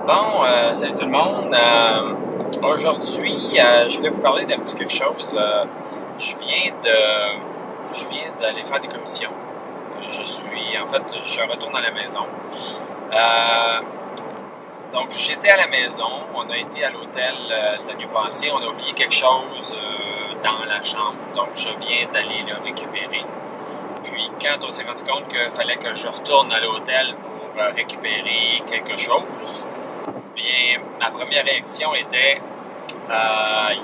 Salut tout le monde. Aujourd'hui, je vais vous parler d'un petit quelque chose. Je viens d'aller faire des commissions. Je retourne à la maison. Donc, j'étais à la maison. On a été à l'hôtel la nuit passée. On a oublié quelque chose dans la chambre. Donc, je viens d'aller le récupérer. Puis, quand on s'est rendu compte qu'il fallait que je retourne à l'hôtel pour récupérer quelque chose, bien, ma première réaction était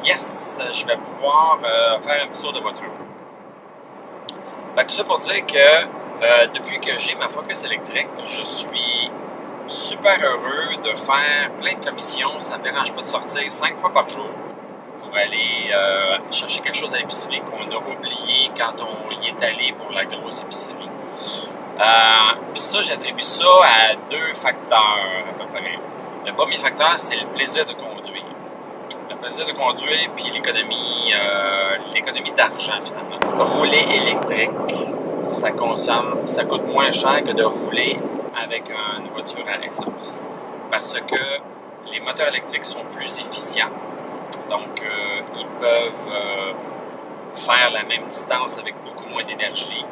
yes, je vais pouvoir faire un petit tour de voiture. Fait que tout ça pour dire que depuis que j'ai ma Focus électrique, je suis super heureux de faire plein de commissions. Ça ne me dérange pas de sortir 5 fois par jour pour aller chercher quelque chose à l'épicerie qu'on a oublié quand on y est allé pour la grosse épicerie. Puis ça, j'attribue ça à 2 facteurs à peu près. Le premier facteur, c'est le plaisir de conduire. Le plaisir de conduire, puis l'économie d'argent, finalement. Rouler électrique, ça coûte moins cher que de rouler avec une voiture à essence. Parce que les moteurs électriques sont plus efficients. Donc, ils peuvent faire la même distance avec beaucoup moins d'énergie.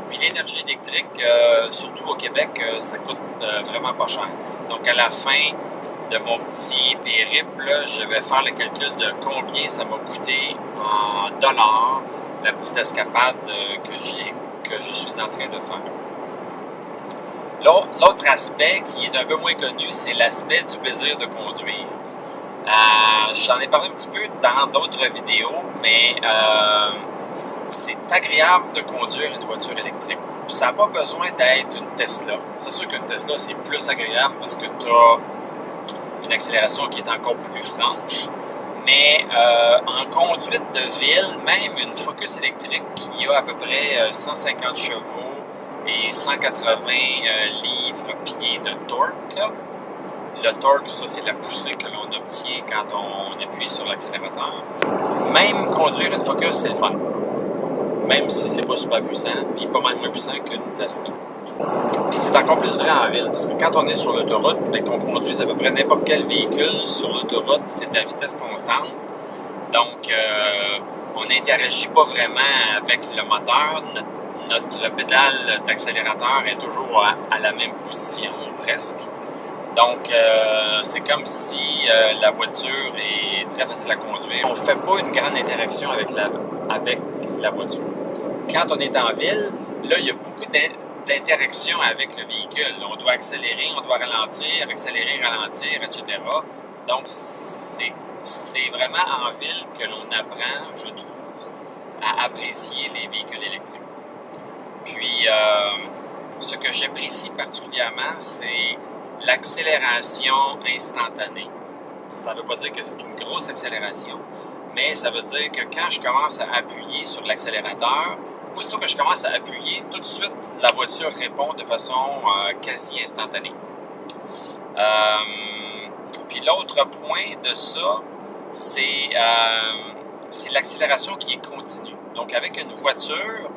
Puis l'énergie électrique, surtout au Québec, ça coûte vraiment pas cher. Donc, à la fin de mon petit périple, je vais faire le calcul de combien ça m'a coûté en dollars la petite escapade que je suis en train de faire. L'autre aspect qui est un peu moins connu, c'est l'aspect du plaisir de conduire. J'en ai parlé un petit peu dans d'autres vidéos, mais c'est agréable de conduire une voiture électrique. Puis ça n'a pas besoin d'être une Tesla. C'est sûr qu'une Tesla, c'est plus agréable parce que tu as une accélération qui est encore plus franche. Mais en conduite de ville, même une Focus électrique qui a à peu près 150 chevaux et 180 livres-pieds de torque, là. Le torque, ça, c'est la poussée que l'on obtient quand on appuie sur l'accélérateur. Même conduire une Focus, c'est le fun. Même si c'est pas super puissant, puis pas mal moins puissant qu'une Tesla. Puis c'est encore plus vrai en ville, parce que quand on est sur l'autoroute et qu'on conduit à peu près n'importe quel véhicule sur l'autoroute, c'est à vitesse constante. Donc, on n'interagit pas vraiment avec le moteur. Notre pédale d'accélérateur est toujours à la même position, presque. Donc, c'est comme si la voiture est très facile à conduire. On ne fait pas une grande interaction avec la voiture. Quand on est en ville, là, il y a beaucoup d'interaction avec le véhicule. On doit accélérer, on doit ralentir, accélérer, ralentir, etc. Donc, c'est vraiment en ville que l'on apprend, je trouve, à apprécier les véhicules électriques. Puis, ce que j'apprécie particulièrement, c'est l'accélération instantanée. Ça ne veut pas dire que c'est une grosse accélération, mais ça veut dire que quand je commence à appuyer sur l'accélérateur, aussitôt que je commence à appuyer, tout de suite, la voiture répond de façon quasi instantanée. Puis l'autre point de ça, c'est l'accélération qui est continue. Donc, avec une voiture,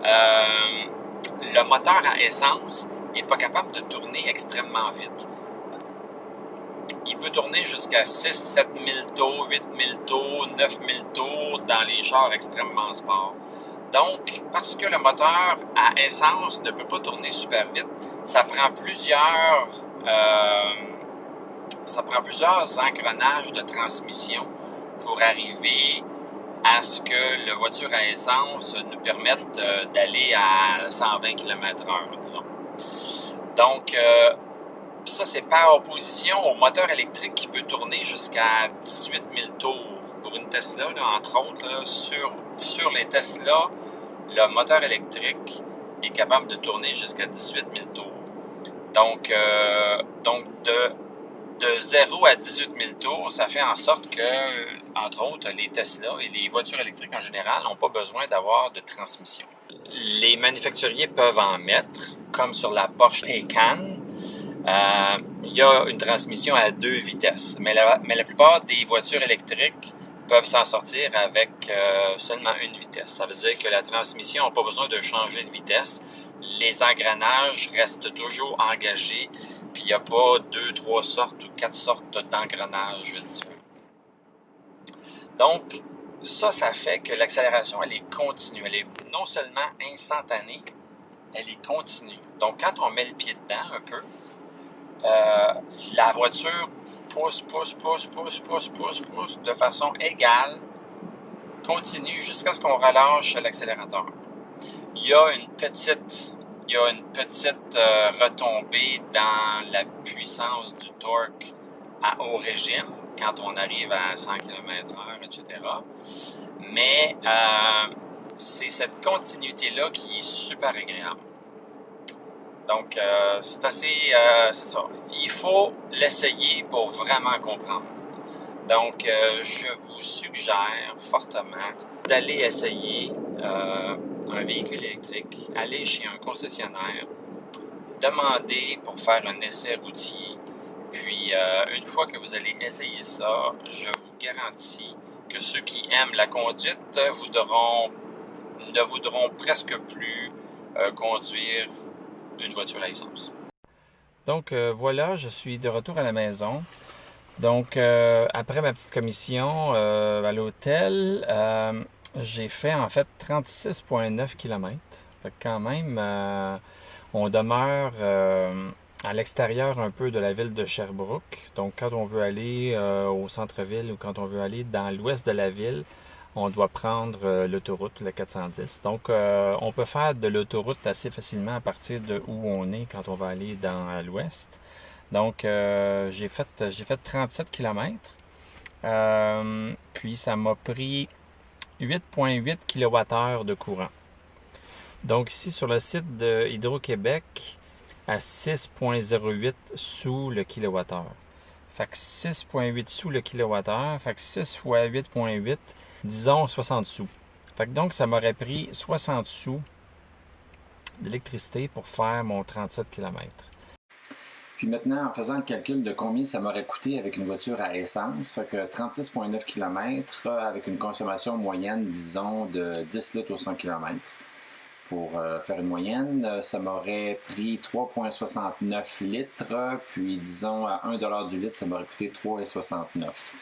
le moteur à essence n'est pas capable de tourner extrêmement vite. Il peut tourner jusqu'à 6-7 000 tours, 8 000 tours, 9 000 tours dans les chars extrêmement sport. Donc, parce que le moteur à essence ne peut pas tourner super vite, ça prend plusieurs engrenages de transmission pour arriver à ce que la voiture à essence nous permette d'aller à 120 km/h, disons. Donc, ça, c'est par opposition au moteur électrique qui peut tourner jusqu'à 18 000 tours. Pour une Tesla, là, entre autres, là, sur les Tesla, le moteur électrique est capable de tourner jusqu'à 18 000 tours. Donc de 0 à 18 000 tours, ça fait en sorte que, entre autres, les Tesla et les voitures électriques en général n'ont pas besoin d'avoir de transmission. Les manufacturiers peuvent en mettre, comme sur la Porsche Taycan. Il y a une transmission à 2 vitesses, mais la plupart des voitures électriques peuvent s'en sortir avec seulement une vitesse. Ça veut dire que la transmission n'a pas besoin de changer de vitesse. Les engrenages restent toujours engagés puis il n'y a pas 2, 3 sortes ou 4 sortes d'engrenages différents. Donc, ça fait que l'accélération, elle est continue. Elle est non seulement instantanée, elle est continue. Donc, quand on met le pied dedans un peu, la voiture pousse de façon égale, continue jusqu'à ce qu'on relâche l'accélérateur. Il y a une petite retombée dans la puissance du torque à haut régime quand on arrive à 100 km/h, etc. Mais c'est cette continuité-là qui est super agréable. Donc, c'est ça. Il faut l'essayer pour vraiment comprendre. Donc, je vous suggère fortement d'aller essayer un véhicule électrique, aller chez un concessionnaire, demander pour faire un essai routier. Puis, une fois que vous allez essayer ça, je vous garantis que ceux qui aiment la conduite ne voudront presque plus conduire une voiture à essence. Donc, voilà, je suis de retour à la maison. Donc, après ma petite commission à l'hôtel, j'ai fait en fait 36,9 km. Fait que quand même, on demeure à l'extérieur un peu de la ville de Sherbrooke. Donc, quand on veut aller au centre-ville ou quand on veut aller dans l'ouest de la ville, on doit prendre l'autoroute, la 410. Donc, on peut faire de l'autoroute assez facilement à partir de où on est quand on va aller dans l'ouest. Donc, j'ai fait 37 km. Puis, ça m'a pris 8,8 kWh de courant. Donc, ici, sur le site de Hydro-Québec, à 6,08 sous le kilowattheure. Fait que 6,8 sous le kilowattheure. Fait que 6 fois 8,8, disons 60 sous. Fait que donc, ça m'aurait pris 60 sous d'électricité pour faire mon 37 km. Puis maintenant, en faisant le calcul de combien ça m'aurait coûté avec une voiture à essence, fait que 36,9 km avec une consommation moyenne, disons, de 10 litres au 100 km. Pour faire une moyenne, ça m'aurait pris 3,69 litres, puis disons à 1$ du litre, ça m'aurait coûté 3,69.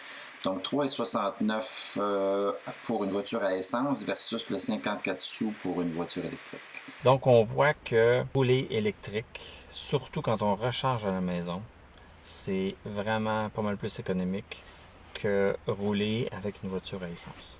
Donc 3,69 pour une voiture à essence versus le 54 sous pour une voiture électrique. Donc on voit que rouler électrique, surtout quand on recharge à la maison, c'est vraiment pas mal plus économique que rouler avec une voiture à essence.